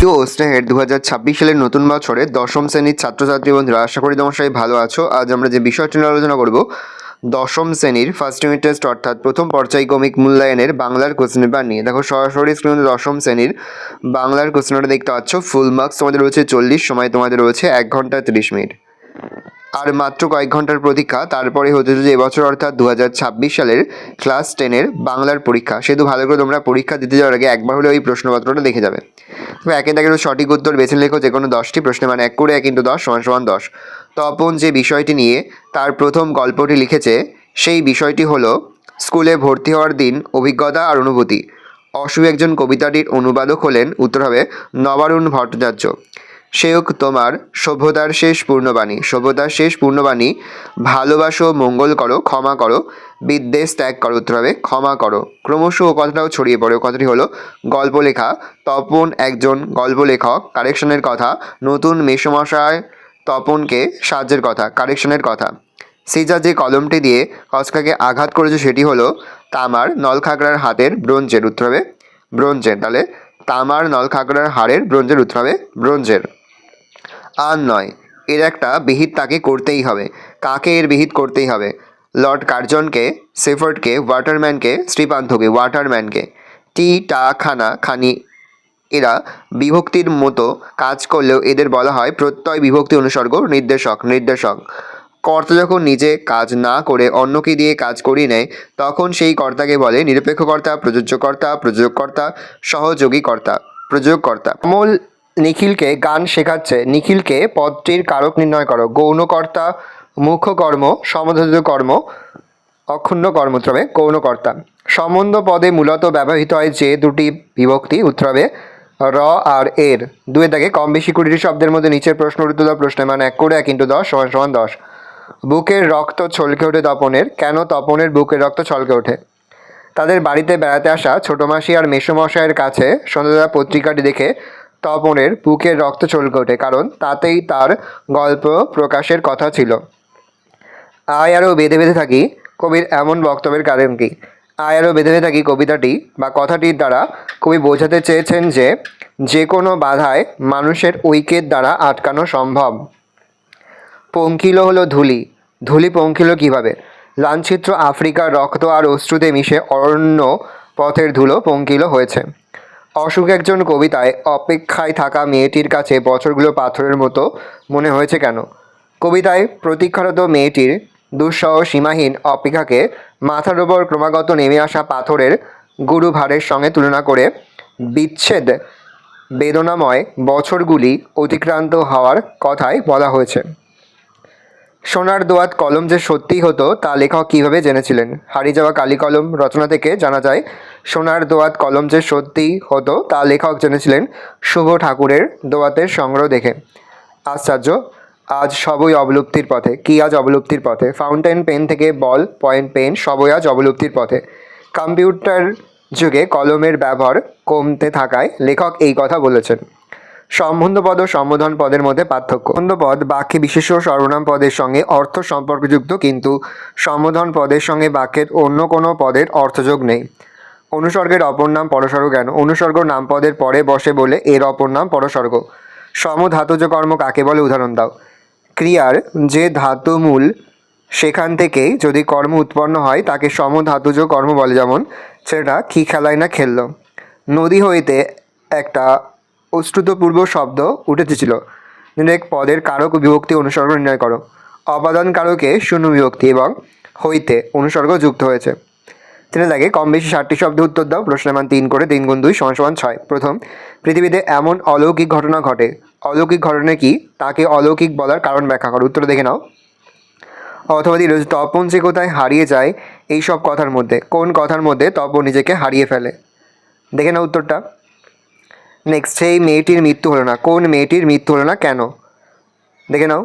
দোস্ত হেড 2026 সালের নতুন বছরে দশম শ্রেণীর ছাত্রছাত্রী বন্ধুরা, আশা করি তোমার সবাই ভালো আছো। আজ আমরা যে বিষয়টি নিয়ে আলোচনা করব, দশম শ্রেণীর ফার্স্ট ইউনিট টেস্ট অর্থাৎ প্রথম পর্যায়ক্রমিক মূল্যায়নের বাংলার কোশ্চেন পেপার নিয়ে। দেখো সরাসরি স্ক্রিনে দশম শ্রেণীর বাংলার কোশ্চেনটা দেখতে পাচ্ছ। ফুল মার্কস তোমাদের রয়েছে 40, সময় তোমাদের রয়েছে 1 ঘন্টা 30 মিনিট। আর মাত্র কয়েক ঘন্টার প্রতীক্ষা, তারপরে হতে চলেছে এবছর অর্থাৎ 2026 সালের ক্লাস 10-এর বাংলার পরীক্ষা। সেহেতু ভালো করে তোমরা পরীক্ষা দিতে যাওয়ার আগে একবার হলে ওই প্রশ্নপত্রটা দেখে যাবে। তবে একে দাগে সঠিক উত্তর বেছে লেখো যে কোনো 10টি প্রশ্নে, মানে 1 করে 1 × 10 = 10। তপন যে বিষয়টি নিয়ে তার প্রথম গল্পটি লিখেছে, সেই বিষয়টি হলো স্কুলে ভর্তি হওয়ার দিন, অভিজ্ঞতা আর অনুভূতি। অশু একজন কবিতাটির অনুবাদক হলেন। উত্তর হবে নবারুণ ভট্টাচার্য। সেওক তোমার সভ্যতার শেষ পূর্ণবাণী। সভ্যতার শেষ পূর্ণবাণী, ভালোবাসো, মঙ্গল করো, ক্ষমা করো, বিদ্বেষ ত্যাগ করো। উত্তর হবে ক্ষমা করো। ক্রমশ ও কথাটাও ছড়িয়ে পড়ে। কথাটি হলো গল্প লেখা। তপন একজন গল্প লেখক। কারেকশনের কথা, নতুন মেসমশায় তপনকে সাহায্যের কথা, কারেকশনের কথা। সিজা যে কলমটি দিয়ে কচকাকে আঘাত করেছে সেটি হলো তামার নলখাগড়ার হাতের ব্রোঞ্জের। উত্তর হবে ব্রোঞ্জের। তাহলে তামার নলখাগড়ার হাড়ের ব্রোঞ্জের। উত্তর হবে ব্রোঞ্জের। আর নয়, এর একটা বিহিত তাকে করতেই হবে। কাকে এর বিহিত করতেই হবে? লর্ড কার্জনকে, সেফোর্ডকে, ওয়াটারম্যানকে, শ্রীপান্থকে। ওয়াটারম্যানকে। টি, টা, খানা, খানি এরা বিভক্তির মতো কাজ করলেও এদের বলা হয় প্রত্যয় বিভক্তি অনুসর্গ নির্দেশক। নির্দেশক। কর্তা যখন নিজে কাজ না করে অন্যকে দিয়ে কাজ করিয়ে নেয়, তখন সেই কর্তাকে বলে নিরপেক্ষকর্তা, প্রযোজ্যকর্তা, প্রযোজককর্তা, সহযোগীকর্তা, প্রযোগকর্তা। অমল নিখিলকে গান শেখাচ্ছে। নিখিলকে পদটির কারক নির্ণয় করো। গৌণকর্তা, মুখ্য কর্ম, সমধাতুজ কর্ম, অক্ষুণ্ণ কর্ম। উত্তর হবে গৌণকর্তা। সম্বন্ধ পদে মূলত ব্যবহৃত হয় যে দুটি বিভক্তি। উত্তর হবে র আর এর। 2 দাগে কম বেশি 20টি শব্দের মধ্যে নিচের প্রশ্ন উত্তর দাও। প্রশ্নের মান 1 করে 1 × 10 = 10। বুকের রক্ত ছলকে ওঠে তপনের। কেন তপনের বুকের রক্ত ছলকে ওঠে? তাদের বাড়িতে বেড়াতে আসা ছোটো মাসি আর মেসোমশাইয়ের কাছে সন্ধ্যাবেলা পত্রিকাটি দেখে তপনের বুকের রক্ত ছলকে ওঠে, কারণ তাতেই তার গল্প প্রকাশের কথা ছিল। আয় আরও বেঁধে বেঁধে থাকি কবির এমন বক্তব্যের কারণ কি? আয় আরও বেঁধে বেঁধে থাকি কবিতাটি বা কথাটির দ্বারা কবি বোঝাতে চেয়েছেন যে যে কোনো বাধায় মানুষের ঐক্যের দ্বারা আটকানো সম্ভব। পঙ্কিল হলো ধূলি। ধূলি পঙ্কিল কীভাবে? লাঞ্ছিত্র আফ্রিকার রক্ত আর অশ্রুতে মিশে অরণ্য পথের ধুলো পঙ্কিল হয়েছে। অশোক একজন কবিতায় অপেক্ষায় থাকা মেয়েটির কাছে বছরগুলো পাথরের মতো মনে হয়েছে কেন? কবিতায় প্রতীক্ষারত মেয়েটির দুঃসহ সীমাহীন অপেক্ষাকে মাথার ওপর ক্রমাগত নেমে আসা পাথরের গুরু ভারের সঙ্গে তুলনা করে বিচ্ছেদ বেদনাময় বছরগুলি অতিক্রান্ত হওয়ার কথাই বলা হয়েছে। সোনার দোয়াত কলম যে সত্যিই হতো তা লেখক কীভাবে জেনেছিলেন? হারিয়ে যাওয়া কালি কলম রচনা থেকে জানা যায় সোনার দোয়াত কলম যে সত্যিই হতো তা লেখক জেনেছিলেন শুভ ঠাকুরের দোয়াতের সংগ্রহ দেখে। আশ্চর্য, আজ সবই অবলুপ্তির পথে। কি আজ অবলুপ্তির পথে? ফাউন্টেন পেন থেকে বল পয়েন্ট পেন সবই আজ অবলুপ্তির পথে। কম্পিউটার যুগে কলমের ব্যবহার কমতে থাকায় লেখক এই কথা বলেছেন। সম্বন্ধ পদ ও সম্বোধন পদের মধ্যে পার্থক্য। সম্বন্ধ পদ বাক্যে বিশেষ্য সর্বনাম পদের সঙ্গে অর্থ সম্পর্কযুক্ত, কিন্তু সম্বোধন পদের সঙ্গে বাক্যের অন্য কোনো পদের অর্থযোগ নেই। অনুসর্গের অপর নাম পরসর্গ কেন? অনুসর্গ নামপদের পরে বসে বলে এর অপর নাম পরসর্গ। সমধাতুজ কর্ম কাকে বলে? উদাহরণ দাও। ক্রিয়ার যে ধাতুমূল সেখান থেকেই যদি কর্ম উৎপন্ন হয় তাকে সমধাতুজ কর্ম বলে। যেমন ছেলেটা কি খেলায় না খেললো। নদী হইতে একটা অশ্রুতপূর্ব শব্দ উঠেছিল। এক পদের কারক বিভক্তি অনুসর্গ নির্ণয় করো। অপাদান কারকে শূন্য বিভক্তি এবং হইতে অনুসর্গ যুক্ত হয়েছে। 3 দাগে কম বেশি 60টি শব্দ উত্তর দাও। প্রশ্নের মান 3 করে 3 × 2 = 6। প্রথম, পৃথিবীতে এমন অলৌকিক ঘটনা ঘটে। অলৌকিক ঘটনা কি? তাকে অলৌকিক বলার কারণ ব্যাখ্যা করো। উত্তর দেখে নাও। অথবা দিল তপন যে কোথায় হারিয়ে যায় এই সব কথার মধ্যে কোন কথার মধ্যে তপন নিজেকে হারিয়ে ফেলে? দেখে নাও উত্তরটা। নেক্সট, সেই মেয়েটির মৃত্যু হলো না। কোন মেয়েটির মৃত্যু হলো না কেন? দেখে নাও।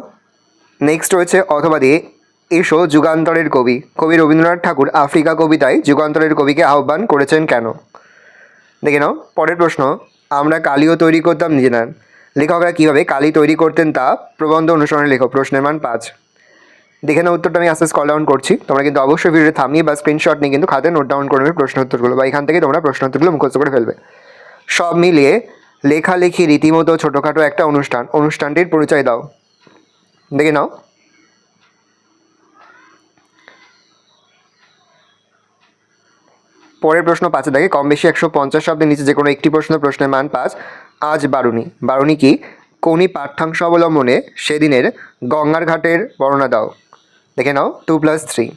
নেক্সট রয়েছে অথবা দিয়ে এসো যুগান্তরের কবি। কবি রবীন্দ্রনাথ ঠাকুর আফ্রিকা কবিতায় যুগান্তরের কবিকে আহ্বান করেছেন কেন? দেখে নাও। পরের প্রশ্ন, আমরা কালিও তৈরি করতাম নিজেরা। লেখকরা কীভাবে কালি তৈরি করতেন তা প্রবন্ধ অনুসরণে লেখো। প্রশ্নের মান 5। দেখে নাও উত্তরটা। আমি আস্তে স্ক্রল ডাউন করছি, তোমরা কিন্তু অবশ্যই ভিডিও থামিয়ে বা স্ক্রিনশট নিয়ে কিন্তু খাতে নোট ডাউন করে নেবে প্রশ্ন উত্তরগুলো, বা এখান থেকে তোমরা প্রশ্ন উত্তরগুলো মুখস্থ করে ফেলবে। সব মিলিয়ে লেখালেখি রীতিমতো ছোটোখাটো একটা অনুষ্ঠান, অনুষ্ঠানটির পরিচয় দাও। দেখে নাও। পরের প্রশ্ন 5 দেখে কম বেশি 150 শব্দের নিচে যে কোনো একটি প্রশ্নের মান 5। আজ বারুণী, বারুণী কি? কোনি পাঠ্যাংশ অবলম্বনে সেদিনের গঙ্গার ঘাটের বর্ণনা দাও। দেখে নাও 2+3।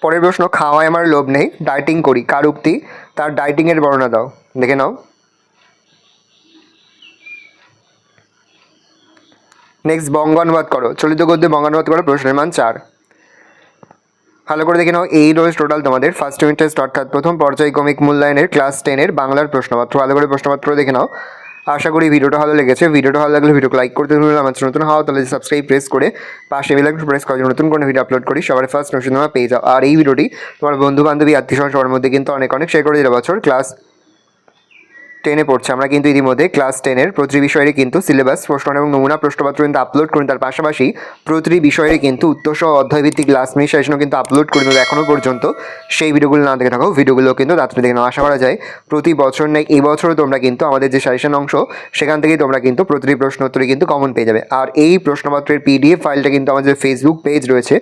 পরের প্রশ্ন খাওয়ায় আমার লোভ নেই, ডায়েটিং করি, কার উক্তি? তার ডায়েটিংয়ের বর্ণনা দাও। দেখে নাও। নেক্সট বঙ্গানুবাদ করো, চলিত গদ্যে বঙ্গানুবাদ করো, প্রশ্নের মান 4। ভালো করে দেখে নাও, এই রয়েছে টোটাল তোমাদের ফার্স্ট ইউনিট টেস্ট অর্থাৎ প্রথম পর্যায়ক্রমিক মূল্যায়নের ক্লাস 10-এর বাংলার প্রশ্নপত্র। ভালো করে প্রশ্নপত্র দেখে নাও। আশা করি ভিডিওটা ভালো লেগেছে। ভিডিওটা ভালো লাগলে ভিডিওকে লাইক করতে ভুলবেন না। আমার নতুন হওয়া তাহলে সাবস্ক্রাইব প্রেস করে পাশে বেল আইকন প্রেস করে নতুন কোনো ভিডিও আপলোড করি সবার ফার্স্ট নোটিফিকেশন তোমরা পেয়ে যাও। আর এই ভিডিওটি তোমার বন্ধু বান্ধবী আত্মীয়স্বজন সবার মধ্যে কিন্তু অনেক শেয়ার করে দিলে। বছর ক্লাস 10-এ পড়ছে, আমরা কিন্তু ইতিমধ্যে ক্লাস 10-এর প্রতিটি বিষয়েরই কিন্তু সিলেবাস, প্রশ্ন এবং নমুনা প্রশ্নপত্র কিন্তু আপলোড করি। তার পাশাপাশি প্রতিটি বিষয়েরই কিন্তু উত্তরসহ অধ্যায়ভিত্তিক ক্লাস মিস সেশনও কিন্তু আপলোড করি। এখনও পর্যন্ত সেই ভিডিওগুলো না দেখে থাকো, ভিডিওগুলো কিন্তু তাড়াতাড়ি দেখে নাও। আশা করা যায় প্রতি বছর নেই এই বছরও তোমরা কিন্তু আমাদের যে সাজেশন অংশ সেখান থেকেই তোমরা কিন্তু প্রতিটি প্রশ্ন উত্তরই কিন্তু কমন পেয়ে যাবে। আর এই প্রশ্নপত্রের পিডিএফ ফাইলটা কিন্তু আমাদের ফেসবুক পেজ রয়েছে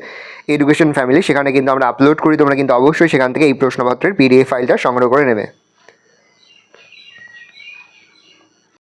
এডুকেশন ফ্যামিলি, সেখানে কিন্তু আমরা আপলোড করি। তোমরা কিন্তু অবশ্যই সেখান থেকে এই প্রশ্নপত্রের পিডিএফ ফাইলটা সংগ্রহ করে নেবে।